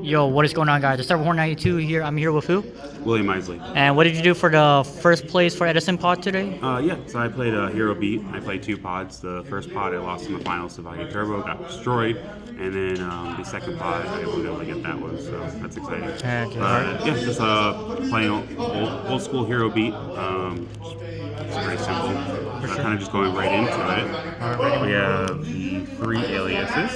Yo, what is going on, guys? It's Server 192 here. I'm here with who? William Isley. And what did you do for the first place for Edison pod today? Yeah, so I played Hero Beat. I played two pods. The first pod I lost in the finals to Value Turbo, got destroyed. And then the second pod, I wasn't able to get that one, so that's exciting. Yeah, just playing old school Hero Beat. It's pretty simple. Kind of just going right into it. We have the three aliases.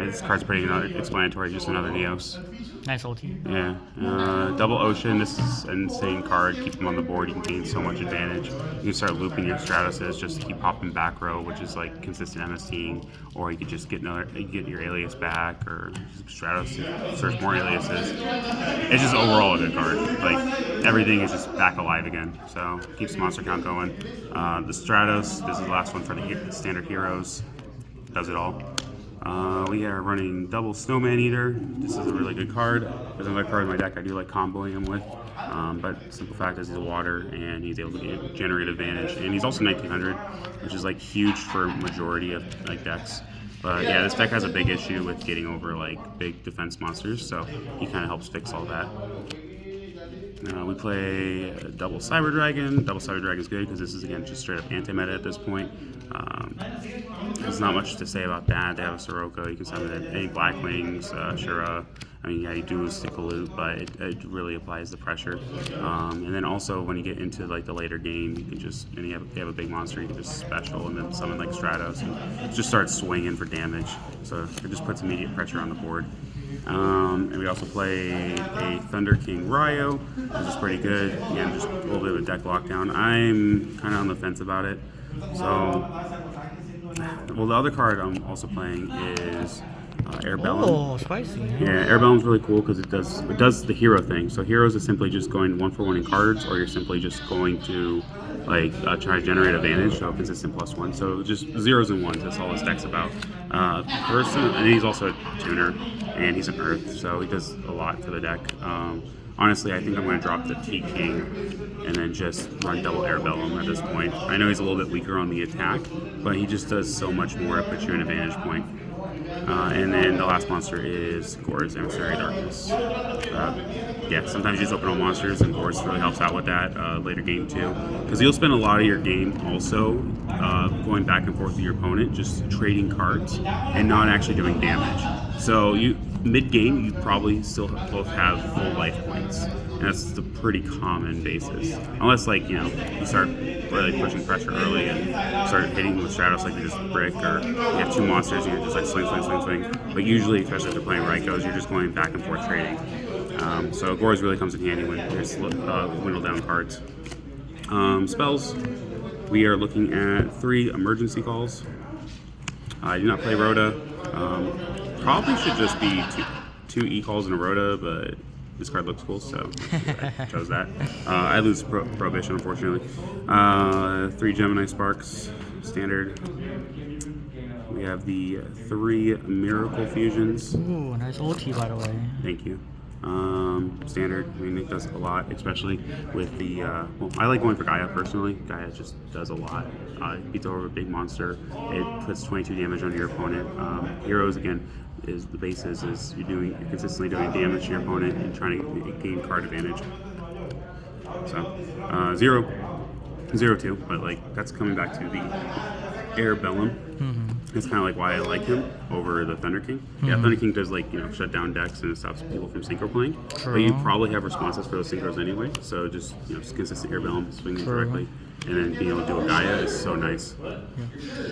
This card's pretty explanatory, just another Neos. Nice old team. Yeah. Double Ocean, this is an insane card. Keep them on the board, you can gain so much advantage. You can start looping your Shoutouts just to keep popping back row, which is like consistent MSTing, or you could just get your alias back, or Shoutouts to search more aliases. It's just overall a good card. Like, everything is just back alive again, so keeps the monster count going. The Stratos, this is the last one for the standard heroes. Does it all. We are running double Snowman Eater. This is a really good card. There's another card in my deck I do like comboing him with. But simple fact is he's water and he's able to generate advantage. And he's also 1900, which is like huge for majority of like decks. But yeah, this deck has a big issue with getting over like big defense monsters, so he kind of helps fix all that. We play double Cyber Dragon. Double Cyber Dragon is good because this is again just straight up anti-meta at this point. There's not much to say about that. They have a Soroka, you can summon any Blackwings, Shura. I mean, yeah, you do stick a loot, but it really applies the pressure. And then also when you get into like the later game, you can just, and you have a big monster, you can just special and then summon like Stratos and just start swinging for damage. So it just puts immediate pressure on the board. And we also played a Thunder King Ryo. This is pretty good. Again, just a little bit of a deck lockdown. I'm kind of on the fence about it. So, well, the other card I'm also playing is Airbellum. Oh, spicy. Yeah, Airbellum's really cool because it does the hero thing. So heroes is simply just going 1-for-1 in cards, or you're simply just going to like try to generate advantage, so consistent +1. So just zeros and ones. That's all this deck's about. And he's also a tuner, and he's an Earth, so he does a lot for the deck. Honestly, I think I'm going to drop the T-King and then just run double Airbellum at this point. I know he's a little bit weaker on the attack, but he just does so much more to put you in a vantage point. And then the last monster is Gore's Emissary Darkness. Yeah, sometimes you just open all monsters, and Gore's really helps out with that later game too. Because you'll spend a lot of your game also going back and forth with your opponent, just trading cards and not actually doing damage. So mid-game, you probably still both have full life points. And that's the pretty common basis. Unless, like, you start really pushing pressure early and start hitting with Stratos like they just brick, or you have two monsters and you're just like swing. But usually, especially if they're playing Rykos, you're just going back and forth trading. So Gore's really comes in handy when there's dwindle down cards. Spells, we are looking at 3 emergency calls. I do not play Rhoda. Probably should just be two E-calls in a Rhoda, but this card looks cool, so I chose that. I lose Prohibition, unfortunately. 3 Gemini Sparks, standard. We have the 3 Miracle Fusions. Ooh, nice ulti, by the way. Thank you. Standard. I mean, it does a lot, especially with the. Well, I like going for Gaia personally. Gaia just does a lot. It beats over a big monster. It puts 22 damage on your opponent. Heroes again is the basis is you're consistently doing damage to your opponent and trying to gain card advantage. So 0-2, but like that's coming back to the Airbellum. It's kind of like why I like him over the Thunder King. Yeah, Thunder King does like shut down decks and it stops people from synchro playing. True. But you probably have responses for those synchros anyway. So just consistent Airbellum, swinging correctly, and then being able to do a Gaia is so nice. Yeah.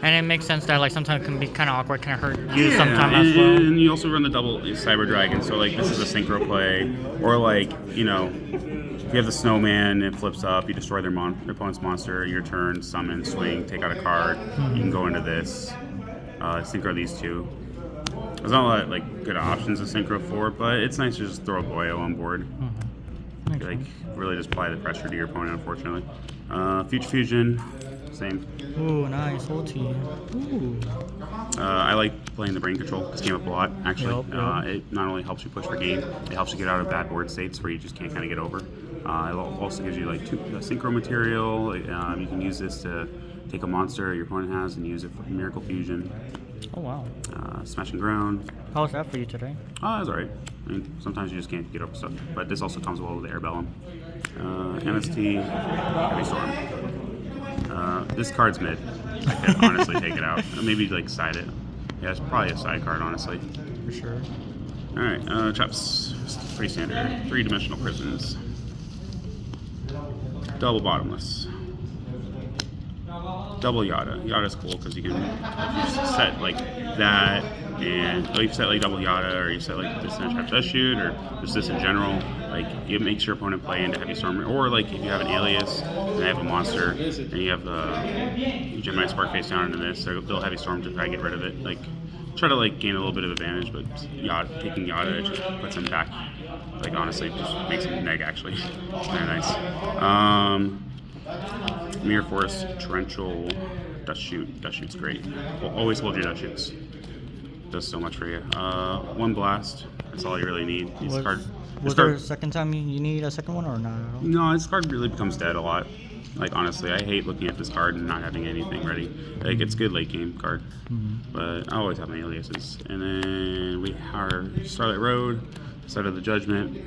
And it makes sense that like sometimes it can be kind of awkward, kind of hurt you sometimes as well. And you also run the double Cyber Dragon. So like this is a synchro play, or like you have the Snowman, it flips up, you destroy their opponent's monster, your turn, summon, swing, take out a card, you can go into this, synchro these two. There's not a lot of like good options to synchro for, but it's nice to just throw a Boyo on board. Really just apply the pressure to your opponent, unfortunately. Future Fusion, same. Ooh, nice, ulti. Ooh. I like playing the brain control. This came up a lot, actually. It not only helps you push for game, it helps you get out of bad board states where you just can't kind of get over. It also gives you like synchro material. You can use this to take a monster your opponent has and use it for Miracle Fusion. Oh wow. Smashing Ground. How was that for you today? Oh, that's alright. I mean, sometimes you just can't get up stuff. But this also comes well with the Air Bellum. MST, Heavy Storm. This card's mid. I could honestly take it out. Maybe like side it. Yeah, it's probably a side card, honestly. For sure. Alright, traps. Pretty standard. 3-dimensional prisons. Double bottomless. Double Yada. Yada's cool because you can set like that, and you set like double Yada, or you set like this in a trap test shoot, or just this in general. Like it makes your opponent play into Heavy Storm, or like if you have an alias and they have a monster, and you have the Gemini Spark face down into this, they'll Heavy Storm to try to get rid of it. Like try to like gain a little bit of advantage, but taking Yada just puts him back. Like honestly, just makes him neg actually. It's kind of nice. Mirror Force, Torrential, Dust Shoot. Dust Shoot's great. Always hold your Dust Shoots. Does so much for you. 1 blast. That's all you really need. Was there a second time you need a second one or not at all? No, this card really becomes dead a lot. Like honestly, I hate looking at this card and not having anything ready. Like it's good late game card, but I always have my aliases. And then we have Starlight Road, Side of the Judgment.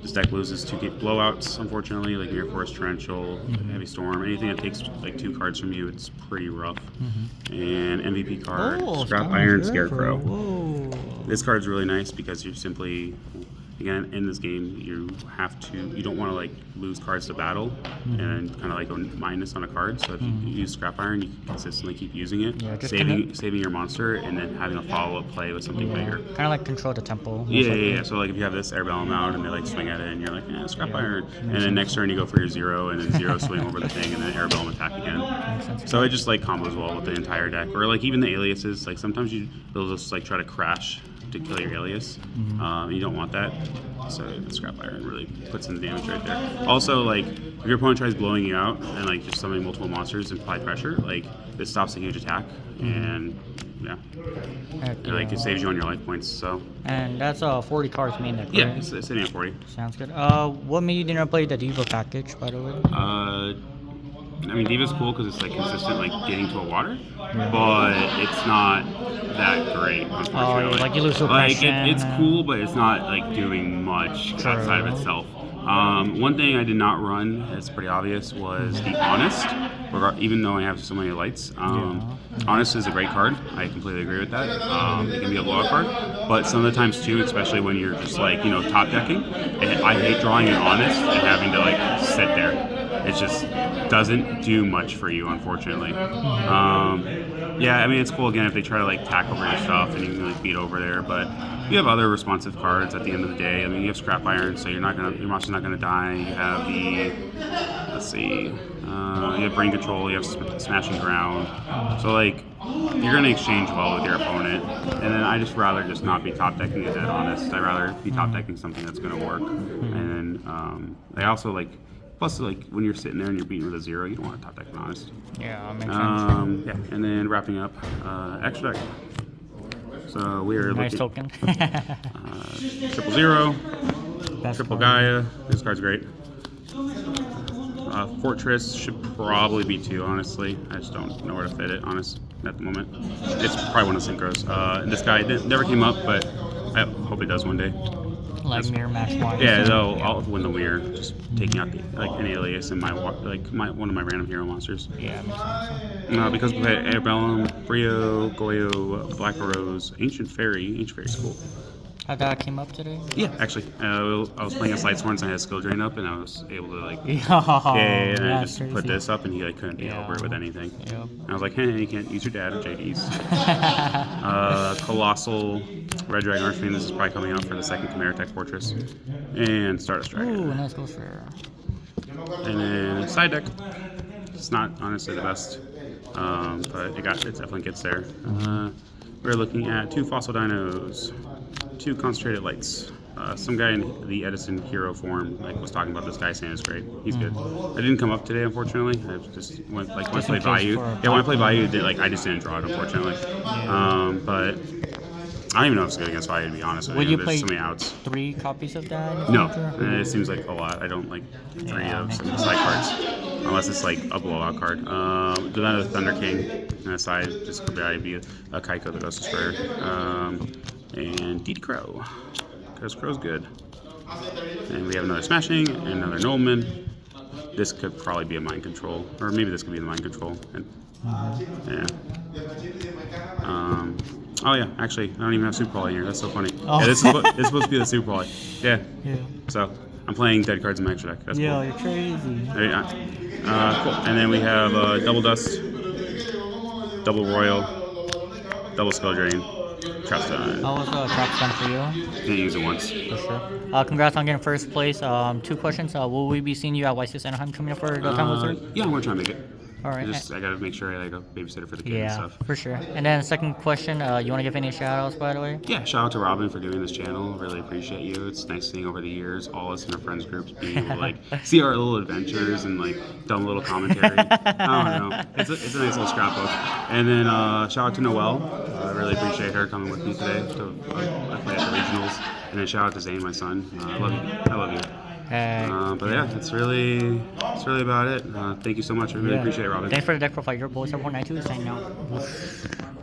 This deck loses 2 blowouts, unfortunately, like Mirror Force, Torrential, Heavy Storm. Anything that takes like 2 cards from you, it's pretty rough. And MVP card, Scrap Iron Scarecrow. Whoa. This card's really nice because you're simply, again, in this game, you don't want to like lose cards to battle and kind of like go minus on a card. So if you use Scrap Iron, you can consistently keep using it, saving your monster, and then having a follow-up play with something bigger. Kind of like control the tempo. Yeah. So like if you have this Air Bellum out and they like swing at it, and you're like, Scrap Iron, and then next turn you go for your 0, and then 0 swing over the thing, and then Air Bellum attack again. So it just like combos well with the entire deck, or like even the aliases. Like sometimes they'll just like try to crash to kill your alias. You don't want that. So the Scrap Iron really puts in the damage right there. Also, like if your opponent tries blowing you out and like just summoning multiple monsters and apply pressure, like this stops a huge attack, and like it saves you on your life points. So. And that's 40 cards main deck, right? Yeah, it's sitting at 40. Sounds good. What made you didn't play the Diva package, by the way? I mean, Diva's cool because it's like consistent, like getting to a water, but it's not that great, unfortunately. Like you lose oppression. Like it's cool, but it's not like doing much outside of itself. One thing I did not run, it's pretty obvious, was the Honest. Even though I have so many lights, Honest is a great card. I completely agree with that. It can be a blowout card, but some of the times too, especially when you're just like top decking, I hate drawing an Honest and having to like sit there. It just doesn't do much for you, unfortunately. Yeah, I mean it's cool again if they try to like tack over your stuff and you can like beat over there, but you have other responsive cards at the end of the day. I mean you have Scrap Iron, so your monster's not gonna die. You have you have Brain Control, you have Smashing Ground. So like you're gonna exchange well with your opponent, and then I just rather just not be top decking a Dead Honest. I'd rather be top decking something that's gonna work. And then I also like. Plus, like when you're sitting there and you're beating with a 0, you don't want to top deck an Honest. Yeah, makes sense. Yeah, and then wrapping up, extra deck. So we're nice looking. Token. Triple 0, Best triple card. Gaia. This card's great. Fortress should probably be 2, honestly. I just don't know where to fit it, at the moment. It's probably one of the synchros. And this guy never came up, but I hope it does one day. Like mirror match 1. Yeah, I'll win the mirror, just taking out an alias and one of my random hero monsters. Yeah, makes sense. Because we had Air Bellum, Brio, Goyo, Black Rose, Ancient Fairy's cool. How that came up today? Yeah, actually, I was playing a Side Swords and I had a skill drain up, and I was able to and I just put this up, and he couldn't be over it with anything. Yep. And I was like, hey, you can't use your dad or JD's. Colossal Red Dragon Archfiend. This is probably coming out for the second Chimera Tech Fortress, and Stardust Dragon. Ooh, nice goes for. And then side deck. It's not honestly the best, but it definitely gets there. We're looking at 2 Fossil Dinos, 2 Concentrated Lights. Some guy in the Edison hero form was talking about this guy saying it's great. He's good. I didn't come up today, unfortunately. I just went when I played Bayou. Yeah, when I played Bayou, I just didn't draw it, unfortunately. But I don't even know if it's good against Bayou, to be honest. Would you play so many outs. 3 copies of that? No, it seems like a lot. I don't like 3 of some side cards, unless it's like a blowout card. The Thunder King. And aside, just could be a Kaiko that goes to Destroyer. And DD Crow. Because Crow's good. And we have another Smashing and another Nolman. This could probably be a Mind Control. Or maybe this could be the Mind Control. And, yeah. Oh yeah, actually, I don't even have Super Poly here. That's so funny. Oh. Yeah, this is it's supposed to be the Super Poly. Yeah. Yeah. So I'm playing dead cards in my extra deck. That's Yo, cool. you're crazy. Cool. And then we have Double Dust, Double Royal, Double Skull Drain, Trap Stun. How was Trap Stun for you? Can't use it once. For sure. Congrats on getting first place. 2 questions. Will we be seeing you at YCS Anaheim coming up for the Time Wizard? Yeah, I'm gonna try and make it. All right. I gotta make sure I like a babysitter for the kid and Yeah, stuff. for sure. And then second question, you want to give any shout-outs, by the way? Yeah, shout out to Robin for doing this channel. Really appreciate you. It's nice seeing over the years all us in our friends groups being able to like see our little adventures and like dumb little commentary. I don't know. It's a nice little scrapbook. And then shout out to Noelle. I really appreciate her coming with me today to play at the regionals. And then shout out to Zane, my son. I love you. I love you. But yeah, that's really about it. Thank you so much. I really appreciate it, Robin. Thanks for the deck profile. Your boys are 192 signing out.